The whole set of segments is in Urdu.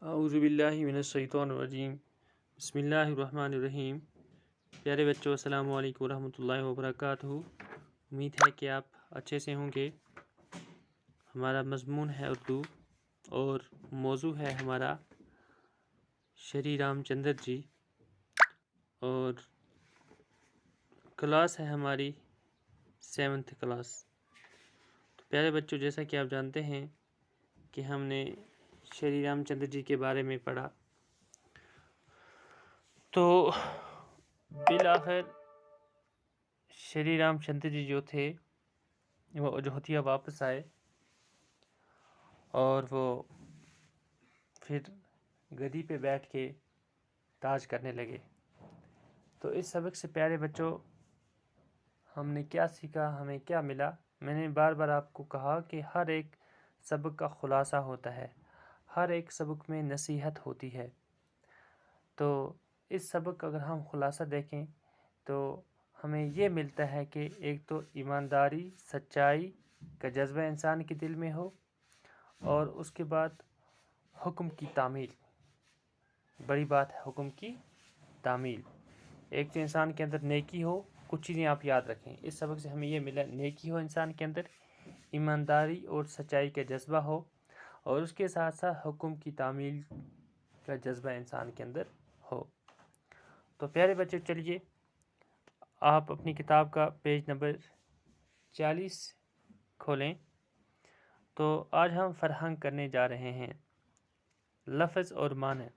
اعوذ باللہ من الشیطان الرجیم بسم اللہ الرحمن الرحیم۔ پیارے بچوں، السلام علیکم ورحمۃ اللہ وبرکاتہ۔ امید ہے کہ آپ اچھے سے ہوں گے۔ ہمارا مضمون ہے اردو اور موضوع ہے ہمارا شری رام چندر جی، اور کلاس ہے ہماری 7th کلاس۔ تو پیارے بچوں، جیسا کہ آپ جانتے ہیں کہ ہم نے شری رام چندر جی کے بارے میں پڑھا، تو بالآخر شری رام چندر جی جو تھے وہ اجودھیا واپس آئے، اور وہ پھر گدی پہ بیٹھ کے تاج کرنے لگے۔ تو اس سبق سے پیارے بچوں ہم نے کیا سیکھا، ہمیں کیا ملا؟ میں نے بار بار آپ کو کہا کہ ہر ایک سبق کا خلاصہ ہوتا ہے، ہر ایک سبق میں نصیحت ہوتی ہے۔ تو اس سبق کا اگر ہم خلاصہ دیکھیں تو ہمیں یہ ملتا ہے کہ ایک تو ایمانداری، سچائی کا جذبہ انسان کے دل میں ہو، اور اس کے بعد حکم کی تعمیل۔ بڑی بات ہے حکم کی تعمیل۔ ایک تو انسان کے اندر نیکی ہو، کچھ چیزیں آپ یاد رکھیں، اس سبق سے ہمیں یہ ملا، نیکی ہو انسان کے اندر، ایمانداری اور سچائی کا جذبہ ہو، اور اس کے ساتھ ساتھ حکم کی تعمیل کا جذبہ انسان کے اندر ہو۔ تو پیارے بچے چلیے آپ اپنی کتاب کا پیج نمبر 40 کھولیں۔ تو آج ہم فراہم کرنے جا رہے ہیں لفظ اور معنی۔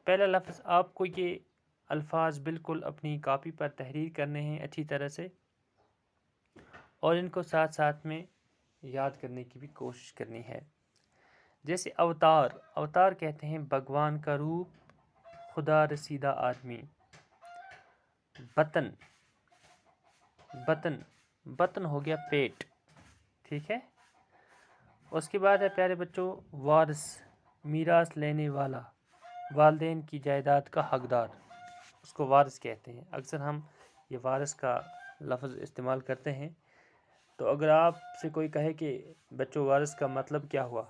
پہلا لفظ، آپ کو یہ الفاظ بالکل اپنی کاپی پر تحریر کرنے ہیں اچھی طرح سے، اور ان کو ساتھ ساتھ میں یاد کرنے کی بھی کوشش کرنی ہے۔ جیسے اوتار، اوتار کہتے ہیں بھگوان کا روپ، خدا رسیدہ آدمی۔ بطن، بطن، بطن ہو گیا پیٹ، ٹھیک ہے۔ اس کے بعد ہے پیارے بچوں وارث، میراث لینے والا، والدین کی جائیداد کا حقدار، اس کو وارث کہتے ہیں۔ اکثر ہم یہ وارث کا لفظ استعمال کرتے ہیں۔ تو اگر آپ سے کوئی کہے کہ بچوں وارث کا مطلب کیا ہوا،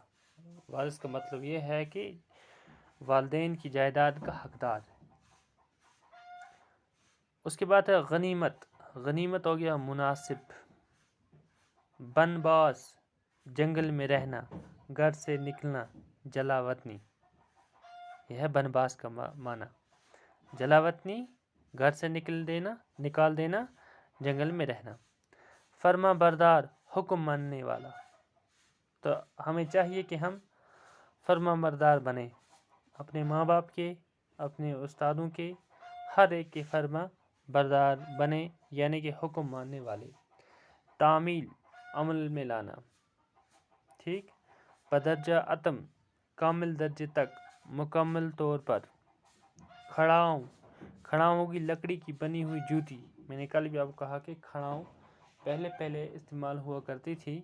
وارث کا مطلب یہ ہے کہ والدین کی جائیداد کا حقدار۔ اس کے بعد ہے غنیمت، غنیمت ہو گیا مناسب۔ بنباس، جنگل میں رہنا، گھر سے نکلنا، جلا وطنی، یہ ہے بنباس کا معنی۔ جلا وطنی، گھر سے نکال دینا، جنگل میں رہنا۔ فرما بردار، حکم ماننے والا۔ تو ہمیں چاہیے کہ ہم فرما بردار بنیں، اپنے ماں باپ کے، اپنے استادوں کے، ہر ایک کے فرما بردار بنیں، یعنی کہ حکم ماننے والے۔ تعمیل، عمل میں لانا، ٹھیک۔ بدرجہ اتم، کامل درجے تک، مکمل طور پر۔ کھڑاؤں، کھڑاؤں ہوگی لکڑی کی بنی ہوئی جوتی۔ میں نے کل بھی آپ کو کہا کہ کھڑاؤں پہلے استعمال ہوا کرتی تھی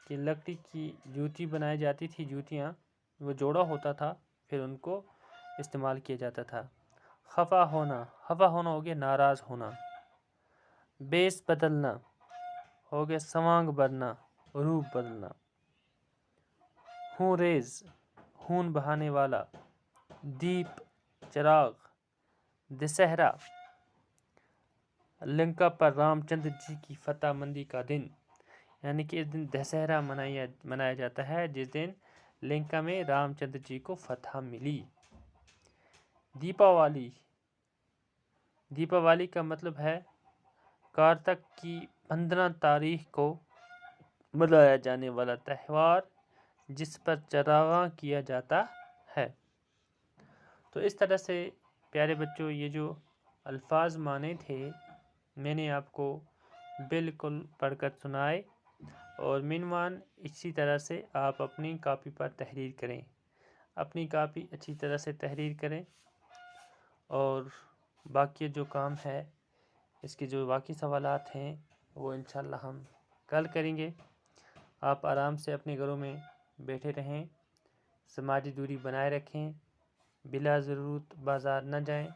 کہ لکڑی کی جوتی بنائی جاتی تھی، جوتیاں، وہ جوڑا ہوتا تھا، پھر ان کو استعمال کیا جاتا تھا۔ خفا ہونا، خفا ہونا ہو گیا ناراض ہونا۔ بیس بدلنا ہو گیا سوانگ بھرنا، روپ بدلنا۔ خون ریز، خون بہانے والا۔ دیپ، چراغ۔ دسہرا، لنکا پر رام چندر جی کی فتح مندی کا دن، یعنی کہ اس دن دسہرا منایا جاتا ہے، جس دن لنکا میں رام چندر جی کو فتح ملی۔ دیپاولی، دیپاولی کا مطلب ہے کارتک کی 15 تاریخ کو منایا جانے والا تہوار، جس پر چراغاں کیا جاتا ہے۔ تو اس طرح سے پیارے بچوں یہ جو الفاظ مانے تھے میں نے آپ کو بالکل پڑھ کر سنائے، اور عنوان اسی طرح سے آپ اپنی کاپی پر تحریر کریں، اپنی کاپی اچھی طرح سے تحریر کریں، اور باقی جو کام ہے اس کے جو باقی سوالات ہیں وہ انشاءاللہ ہم کل کریں گے۔ آپ آرام سے اپنے گھروں میں بیٹھے رہیں، سماجی دوری بنائے رکھیں، بلا ضرورت بازار نہ جائیں،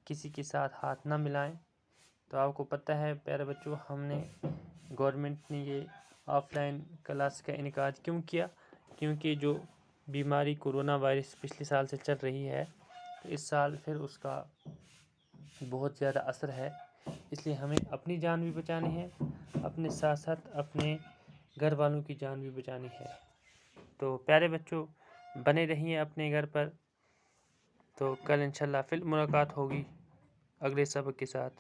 کسی کے ساتھ ہاتھ نہ ملائیں۔ تو آپ کو پتہ ہے پیارے بچوں، ہم نے گورنمنٹ نے یہ آف لائن کلاس کا انعقاد کیوں کیا؟ کیونکہ جو بیماری کورونا وائرس پچھلے سال سے چل رہی ہے، تو اس سال پھر اس کا بہت زیادہ اثر ہے، اس لیے ہمیں اپنی جان بھی بچانی ہے، اپنے ساتھ ساتھ اپنے گھر والوں کی جان بھی بچانی ہے۔ تو پیارے بچوں، بنے رہیے اپنے گھر پر، تو کل انشاءاللہ پھر ملاقات ہوگی اگلے سبق کے ساتھ۔